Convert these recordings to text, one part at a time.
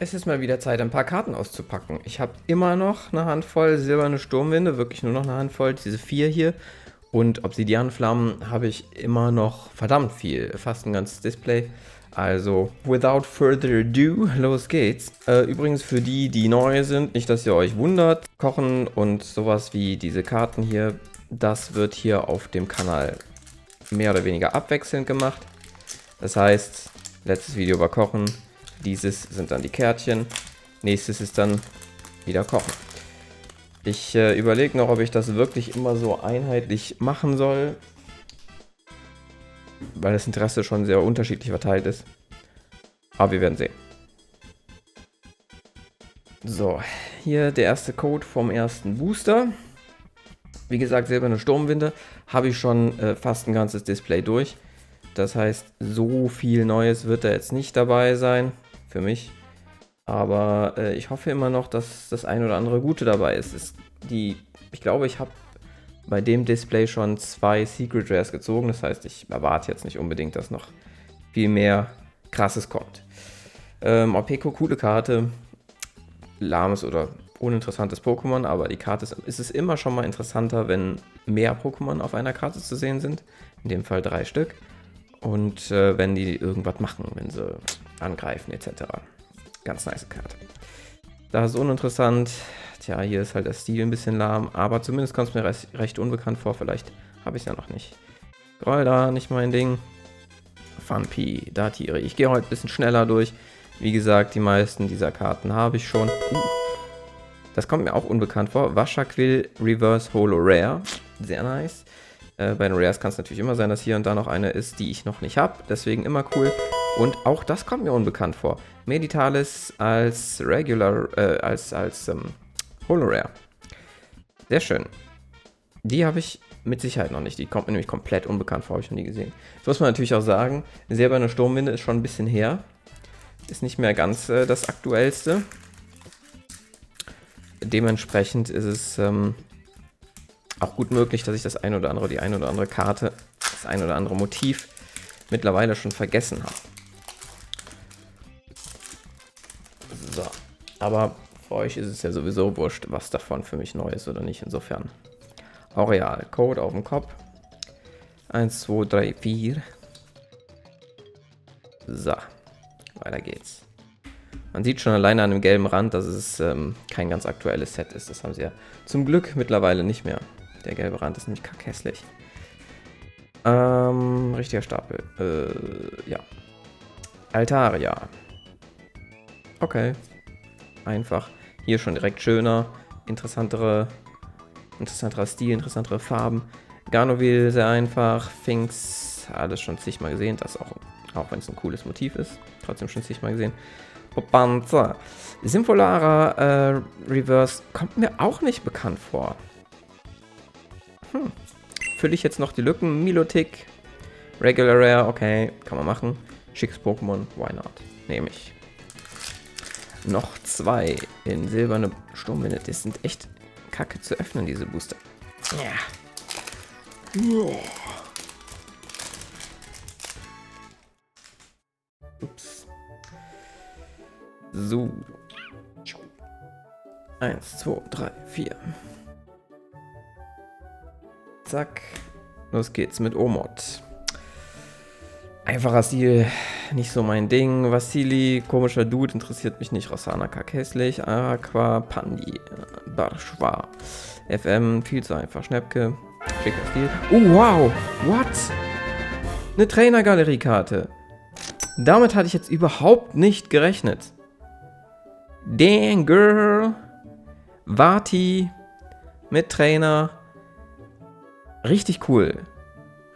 Es ist mal wieder Zeit, ein paar Karten auszupacken. Ich habe immer noch eine Handvoll silberne Sturmwinde, wirklich nur noch eine Handvoll, diese 4 hier. Und Obsidianflammen habe ich immer noch verdammt viel, fast ein ganzes Display. Also, without further ado, los geht's. Übrigens für die, die neu sind, nicht, dass ihr euch wundert, Kochen und sowas wie diese Karten hier, das wird hier auf dem Kanal mehr oder weniger abwechselnd gemacht. Das heißt, letztes Video war Kochen, dieses sind dann die Kärtchen, nächstes ist dann wieder Kochen. Ich überlege noch, ob ich das wirklich immer so einheitlich machen soll, weil das Interesse schon sehr unterschiedlich verteilt ist. Aber wir werden sehen. So, hier der erste Code vom ersten Booster. Wie gesagt, silberne Sturmwinde habe ich schon fast ein ganzes Display durch. Das heißt, so viel Neues wird da jetzt nicht dabei sein, für mich. Aber ich hoffe immer noch, dass das ein oder andere Gute dabei ist. Ich glaube, ich habe bei dem Display schon 2 Secret Rares gezogen. Das heißt, ich erwarte jetzt nicht unbedingt, dass noch viel mehr Krasses kommt. Opeko, coole Karte. Lahmes oder uninteressantes Pokémon, aber die Karte ist es immer schon mal interessanter, wenn mehr Pokémon auf einer Karte zu sehen sind. In dem Fall 3 Stück. Und wenn die irgendwas machen, wenn sie angreifen etc. Ganz nice Karte. Das ist uninteressant. Tja, hier ist halt der Stil ein bisschen lahm, aber zumindest kommt es mir recht unbekannt vor. Vielleicht habe ich es ja noch nicht. Golda, nicht mein Ding. Funpi, Datiere. Ich gehe heute ein bisschen schneller durch. Wie gesagt, die meisten dieser Karten habe ich schon. Das kommt mir auch unbekannt vor. Washaquill Reverse Holo Rare. Sehr nice. Bei den Rares kann es natürlich immer sein, dass hier und da noch eine ist, die ich noch nicht habe. Deswegen immer cool. Und auch das kommt mir unbekannt vor. Meditalis als Regular, als Holo Rare. Sehr schön. Die habe ich mit Sicherheit noch nicht. Die kommt mir nämlich komplett unbekannt vor, habe ich noch nie gesehen. Das muss man natürlich auch sagen. Silberne Sturmwinde ist schon ein bisschen her. Ist nicht mehr ganz das aktuellste. Dementsprechend ist es auch gut möglich, dass ich die eine oder andere Karte, das ein oder andere Motiv mittlerweile schon vergessen habe. So, aber für euch ist es ja sowieso wurscht, was davon für mich neu ist oder nicht. Insofern. Aureal, Code auf dem Kopf. 1, 2, 3, 4. So, weiter geht's. Man sieht schon alleine an dem gelben Rand, dass es kein ganz aktuelles Set ist. Das haben sie ja zum Glück mittlerweile nicht mehr. Der gelbe Rand ist nämlich kackhässlich. Richtiger Stapel. Ja. Altaria. Okay. Einfach. Hier schon direkt schöner, interessanterer Stil, interessantere Farben. Garnovil sehr einfach. Finks, alles schon zigmal gesehen. Das auch wenn es ein cooles Motiv ist. Trotzdem schon zigmal gesehen. Popanza. Sympholara Reverse kommt mir auch nicht bekannt vor. Fülle ich jetzt noch die Lücken. Milotic, Regular Rare, okay, kann man machen. Schickes Pokémon, why not? Nehme ich. Noch 2 in silberne Sturmwinde. Das sind echt kacke zu öffnen, diese Booster. Ja. Ups. So. 1, 2, 3, 4. Zack. Los geht's mit Omod. Einfacher Stil, nicht so mein Ding. Vassili, komischer Dude, interessiert mich nicht. Rossana, kackhässlich. Aqua, Pandi, Barschwa. FM, viel zu einfach. Schnäppke, schicker Stil. Oh, wow. What? Eine Trainergalerie-Karte. Damit hatte ich jetzt überhaupt nicht gerechnet. Dang, girl. Vati mit Trainer. Richtig cool.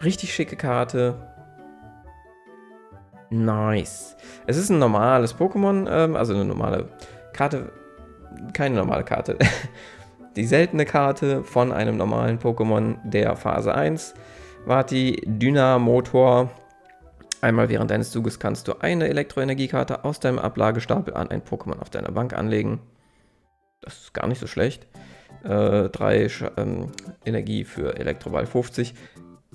Richtig schicke Karte. Nice. Es ist ein normales Pokémon, also eine normale Karte. Keine normale Karte. Die seltene Karte von einem normalen Pokémon der Phase 1. Vati, Dynamotor. Einmal während deines Zuges kannst du eine Elektroenergiekarte aus deinem Ablagestapel an ein Pokémon auf deiner Bank anlegen. Das ist gar nicht so schlecht. 3 Energie für Elektroball 50.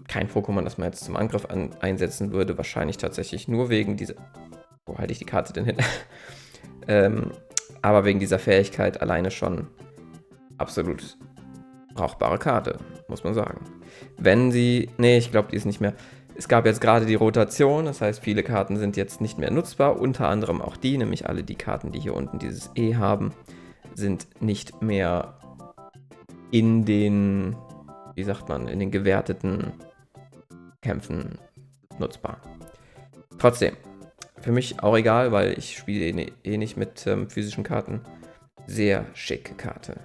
Kein Pokémon, das man jetzt zum Angriff einsetzen würde. Wahrscheinlich tatsächlich nur wegen dieser... Wo halte ich die Karte denn hin? Aber wegen dieser Fähigkeit alleine schon absolut brauchbare Karte, muss man sagen. Wenn sie, nee, ich glaube, die ist nicht mehr. Es gab jetzt gerade die Rotation, das heißt, viele Karten sind jetzt nicht mehr nutzbar, unter anderem auch die, nämlich alle die Karten, die hier unten dieses E haben, sind nicht mehr in den, wie sagt man, in den gewerteten Kämpfen nutzbar. Trotzdem, für mich auch egal, weil ich spiele eh nicht mit physischen Karten. Sehr schicke Karte.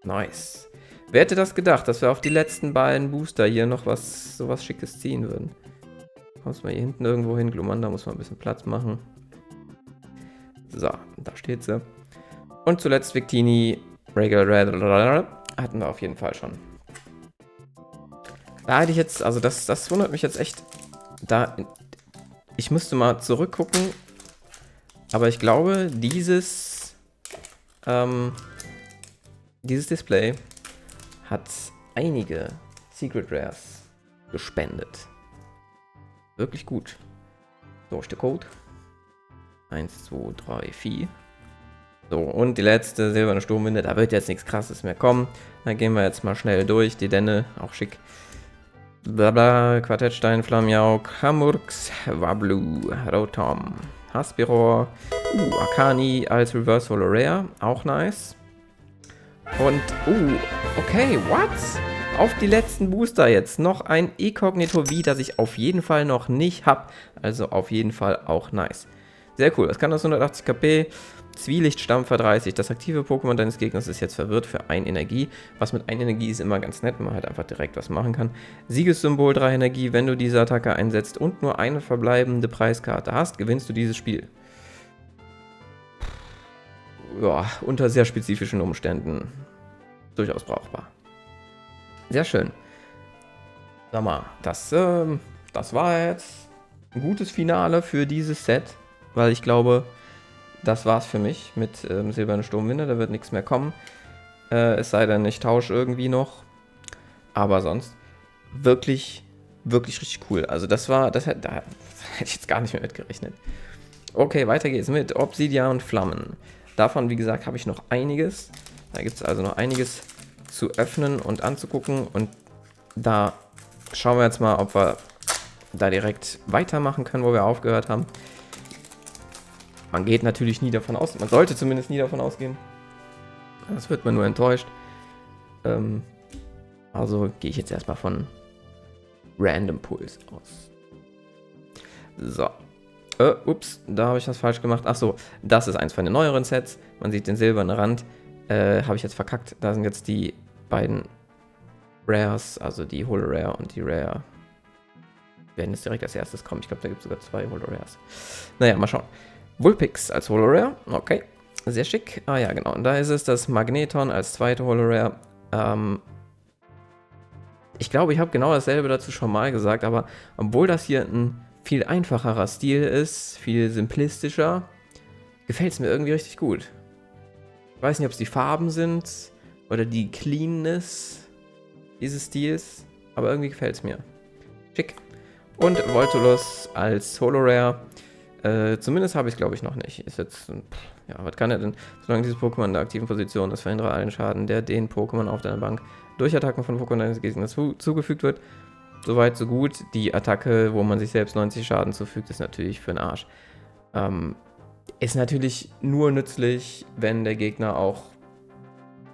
Nice. Wer hätte das gedacht, dass wir auf die letzten beiden Booster hier noch sowas Schickes ziehen würden? Kommst mal hier hinten irgendwo hin, Glumanda muss mal ein bisschen Platz machen. So, da steht sie. Und zuletzt Victini, Regular Red, hatten wir auf jeden Fall schon. Da hätte ich jetzt, also das wundert mich jetzt echt. Ich müsste mal zurückgucken, aber ich glaube, dieses Display hat einige Secret Rares gespendet. Wirklich gut. So ist der Code. 1, 2, 3, 4. So, und die letzte silberne Sturmwinde. Da wird jetzt nichts Krasses mehr kommen. Da gehen wir jetzt mal schnell durch. Die Denne, auch schick. Blabla, Quartettstein, Flammenjauk, Hamurks, Wablu, Rotom, Haspiror, Akani als Reverse Holo Rare. Auch nice. Und, okay, what? Auf die letzten Booster jetzt noch ein Inkognito V, das ich auf jeden Fall noch nicht habe. Also auf jeden Fall auch nice. Sehr cool. Was kann das? 180 KP, Zwielichtstampfer 30. Das aktive Pokémon deines Gegners ist jetzt verwirrt für 1 Energie. Was mit 1 Energie ist immer ganz nett, wenn man halt einfach direkt was machen kann. Siegessymbol 3 Energie. Wenn du diese Attacke einsetzt und nur eine verbleibende Preiskarte hast, gewinnst du dieses Spiel. Ja, unter sehr spezifischen Umständen durchaus brauchbar. Sehr schön. Sag mal, das war jetzt ein gutes Finale für dieses Set, weil ich glaube, das war's für mich mit Silberne Sturmwinde. Da wird nichts mehr kommen. Es sei denn, ich tausche irgendwie noch. Aber sonst wirklich, wirklich richtig cool. Also da hätte ich jetzt gar nicht mehr mitgerechnet. Okay, weiter geht's mit Obsidian und Flammen. Davon, wie gesagt, habe ich noch einiges. Da gibt es also noch einiges zu öffnen und anzugucken. Und da schauen wir jetzt mal, ob wir da direkt weitermachen können, wo wir aufgehört haben. Man geht natürlich nie davon aus, man sollte zumindest nie davon ausgehen. Das wird man nur enttäuscht. Also gehe ich jetzt erstmal von Random Pulse aus. So. Ups, da habe ich was falsch gemacht. Achso, das ist eins von den neueren Sets. Man sieht den silbernen Rand. Habe ich jetzt verkackt. Da sind jetzt die beiden Rares, also die Holo Rare und die Rare. Werden jetzt direkt als erstes kommen. Ich glaube, da gibt es sogar 2 Holo Rares. Naja, mal schauen. Vulpix als Holo Rare. Okay, sehr schick. Ah ja, genau. Und da ist es das Magneton als zweite Holo Rare. Ich glaube, ich habe genau dasselbe dazu schon mal gesagt, aber obwohl das hier ein viel einfacherer Stil ist, viel simplistischer, gefällt es mir irgendwie richtig gut. Ich weiß nicht, ob es die Farben sind oder die Cleanness dieses Stils, aber irgendwie gefällt es mir. Schick. Und Voltulus als Holo Rare. Zumindest habe ich es, glaube ich, noch nicht. Ist jetzt, ja, was kann er denn? Solange dieses Pokémon in der aktiven Position ist, verhindere allen Schaden, der den Pokémon auf deiner Bank durch Attacken von Pokémon deines Gegners zugefügt wird. Soweit, so gut. Die Attacke, wo man sich selbst 90 Schaden zufügt, ist natürlich für den Arsch. Ist natürlich nur nützlich, wenn der Gegner auch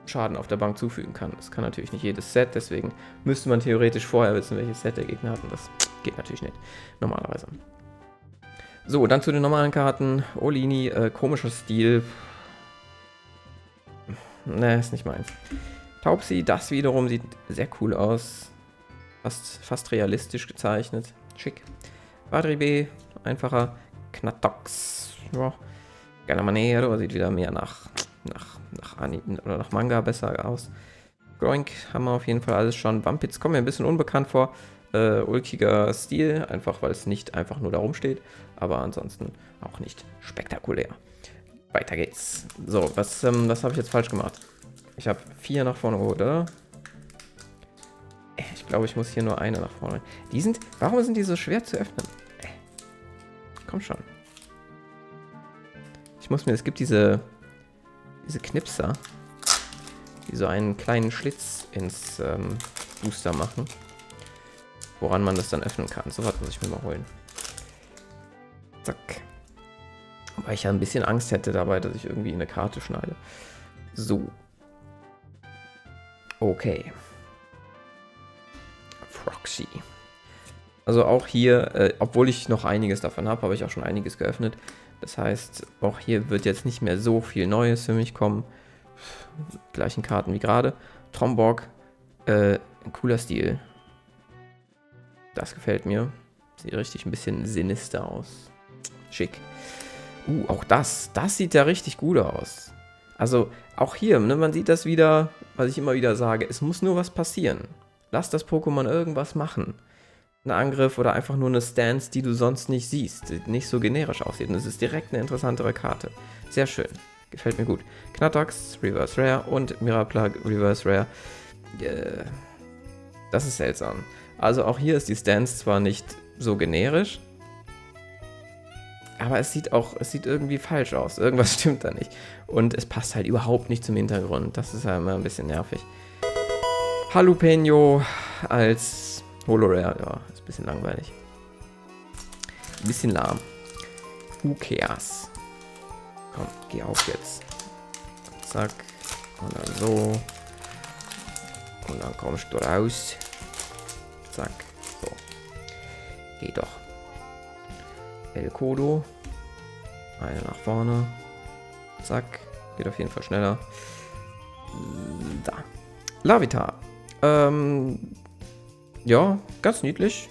Schaden auf der Bank zufügen kann. Das kann natürlich nicht jedes Set, deswegen müsste man theoretisch vorher wissen, welches Set der Gegner hat. Und das geht natürlich nicht, normalerweise. So, dann zu den normalen Karten. Olini, komischer Stil. Ne, ist nicht meins. Taubsi, das wiederum sieht sehr cool aus. Fast realistisch gezeichnet. Schick. Quadribe, einfacher. Knatox. Ja. Galamanero sieht wieder mehr nach Anime oder nach Manga besser aus. Groink haben wir auf jeden Fall alles schon. Wampitz kommt mir ein bisschen unbekannt vor. Ulkiger Stil, einfach weil es nicht einfach nur da rumsteht. Aber ansonsten auch nicht spektakulär. Weiter geht's. So, was habe ich jetzt falsch gemacht? Ich habe 4 nach vorne geholt, oder? Ich glaube, ich muss hier nur eine nach vorne. Warum sind die so schwer zu öffnen? Komm schon. Es gibt diese Knipser, die so einen kleinen Schlitz ins Booster machen, woran man das dann öffnen kann. So was muss ich mir mal holen. Zack. Weil ich ja ein bisschen Angst hätte dabei, dass ich irgendwie in eine Karte schneide. So. Okay. Proxy. Also auch hier, obwohl ich noch einiges davon habe ich auch schon einiges geöffnet. Das heißt, auch hier wird jetzt nicht mehr so viel Neues für mich kommen. Gleichen Karten wie gerade. Tromborg, ein cooler Stil. Das gefällt mir. Sieht richtig ein bisschen sinister aus. Schick. Auch das sieht ja richtig gut aus. Also auch hier, ne, man sieht das wieder, was ich immer wieder sage, es muss nur was passieren. Lass das Pokémon irgendwas machen. Ein Angriff oder einfach nur eine Stance, die du sonst nicht siehst, die nicht so generisch aussieht. Und es ist direkt eine interessantere Karte. Sehr schön. Gefällt mir gut. Knatox, Reverse Rare und Miraplug, Reverse Rare. Das ist seltsam. Also auch hier ist die Stance zwar nicht so generisch, aber es sieht irgendwie falsch aus. Irgendwas stimmt da nicht. Und es passt halt überhaupt nicht zum Hintergrund. Das ist ja immer ein bisschen nervig. Jalapeno als Holorare, ja, ist ein bisschen langweilig. Ein bisschen lahm. Who cares? Komm, geh auf jetzt. Zack. Und dann so. Und dann kommst du raus. Zack. So. Geh doch. El Kodo. Eine nach vorne. Zack. Geht auf jeden Fall schneller. Da. Larvitar. Ja, ganz niedlich.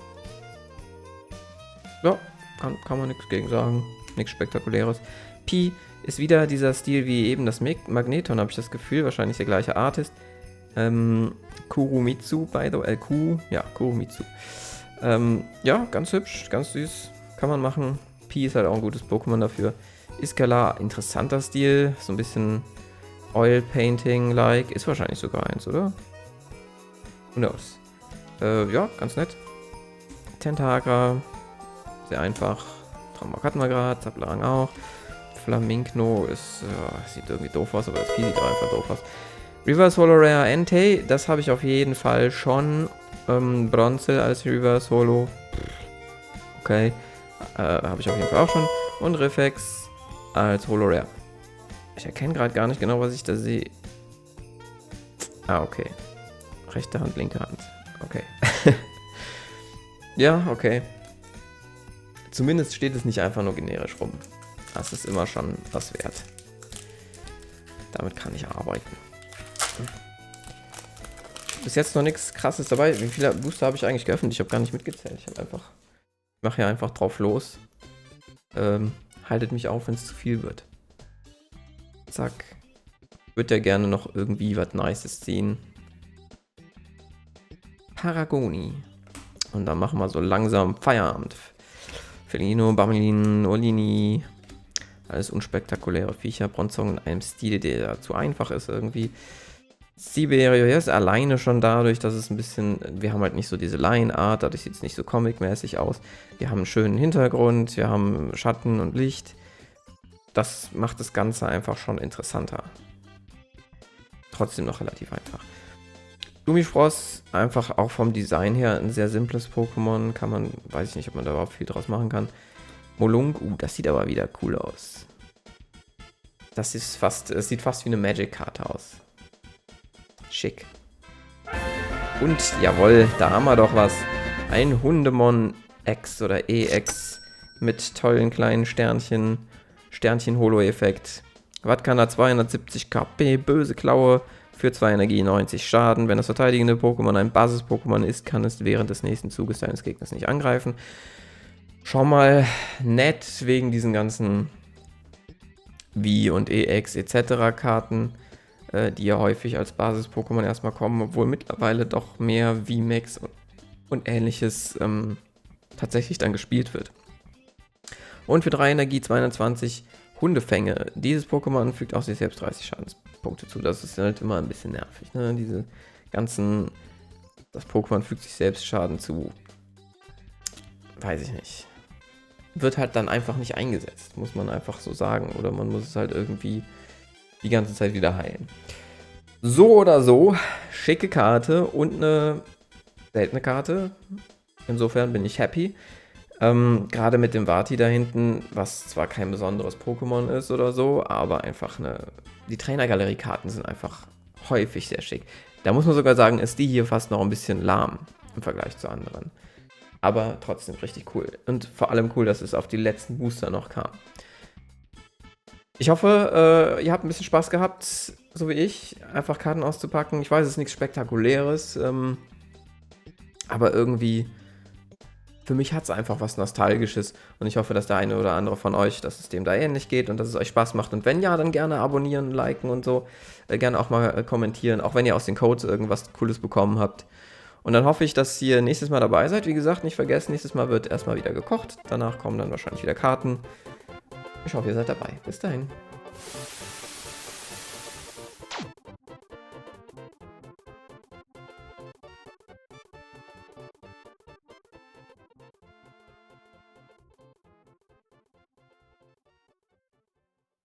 Ja, kann man nichts gegen sagen. Nichts Spektakuläres. Pi ist wieder dieser Stil wie eben das Magneton, habe ich das Gefühl. Wahrscheinlich der gleiche Artist. Kurumitsu, by the way. Ja, Kurumitsu. Ja, ganz hübsch, ganz süß. Kann man machen. Pi ist halt auch ein gutes Pokémon dafür. Iskala, interessanter Stil. So ein bisschen Oil Painting-like. Ist wahrscheinlich sogar eins, oder? Who knows? Ja, ganz nett. Tentagra. Sehr einfach. Trambok hatten wir gerade. Zaplarang auch. Flamingno ist, sieht irgendwie doof aus, aber das Vieh sieht auch einfach doof aus. Reverse Holo Rare Entei, das habe ich auf jeden Fall schon. Bronze als Reverse Holo. Okay. Habe ich auf jeden Fall auch schon. Und Reflex als Holo Rare. Ich erkenne gerade gar nicht genau, was ich da sehe. Ah, okay. Rechte Hand, linke Hand. Okay. Ja, okay. Zumindest steht es nicht einfach nur generisch rum. Das ist immer schon was wert. Damit kann ich arbeiten. Bis jetzt noch nichts Krasses dabei. Wie viele Booster habe ich eigentlich geöffnet? Ich habe gar nicht mitgezählt. Ich mache hier einfach drauf los. Haltet mich auf, wenn es zu viel wird. Zack. Ich würde ja gerne noch irgendwie was Nices ziehen. Paragoni. Und dann machen wir so langsam Feierabend. Felino, Bamelin, Olini. Alles unspektakuläre Viecher. Bronzong in einem Stil, der zu einfach ist irgendwie. Siberio, ja, ist alleine schon dadurch, dass es ein bisschen, wir haben halt nicht so diese Line-Art, dadurch sieht es nicht so comic-mäßig aus. Wir haben einen schönen Hintergrund, wir haben Schatten und Licht. Das macht das Ganze einfach schon interessanter. Trotzdem noch relativ einfach. Lumifrost, einfach auch vom Design her ein sehr simples Pokémon. Kann man, weiß ich nicht, ob man da überhaupt viel draus machen kann. Molung, das sieht aber wieder cool aus. Das ist fast, es sieht fast wie eine Magic-Karte aus. Schick. Und jawohl, da haben wir doch was. Ein Hundemon X oder EX mit tollen kleinen Sternchen. Sternchen-Holo-Effekt. Was kann er? 270 KP, böse Klaue. Für 2 Energie 90 Schaden. Wenn das verteidigende Pokémon ein Basis-Pokémon ist, kann es während des nächsten Zuges seines Gegners nicht angreifen. Schon mal nett wegen diesen ganzen V und EX etc. Karten, die ja häufig als Basis-Pokémon erstmal kommen, obwohl mittlerweile doch mehr VMAX und ähnliches tatsächlich dann gespielt wird. Und für 3 Energie 220 Hundefänge. Dieses Pokémon fügt auch sich selbst 30 Schadenspunkte zu. Das ist halt immer ein bisschen nervig, ne? Diese ganzen, das Pokémon fügt sich selbst Schaden zu. Weiß ich nicht. wird halt dann einfach nicht eingesetzt, muss man einfach so sagen. Oder man muss es halt irgendwie die ganze Zeit wieder heilen. So oder so, schicke Karte und eine seltene Karte. Insofern bin ich happy. Gerade mit dem Vati da hinten, was zwar kein besonderes Pokémon ist oder so, aber einfach die Trainergalerie-Karten sind einfach häufig sehr schick. Da muss man sogar sagen, ist die hier fast noch ein bisschen lahm im Vergleich zu anderen. Aber trotzdem richtig cool. Und vor allem cool, dass es auf die letzten Booster noch kam. Ich hoffe, ihr habt ein bisschen Spaß gehabt, so wie ich, einfach Karten auszupacken. Ich weiß, es ist nichts Spektakuläres, aber irgendwie, für mich hat es einfach was Nostalgisches. Und ich hoffe, dass der eine oder andere von euch, dass es dem da ähnlich geht und dass es euch Spaß macht. Und wenn ja, dann gerne abonnieren, liken und so. Gerne auch mal kommentieren, auch wenn ihr aus den Codes irgendwas Cooles bekommen habt. Und dann hoffe ich, dass ihr nächstes Mal dabei seid. Wie gesagt, nicht vergessen, nächstes Mal wird erstmal wieder gekocht. Danach kommen dann wahrscheinlich wieder Karten. Ich hoffe, ihr seid dabei. Bis dahin.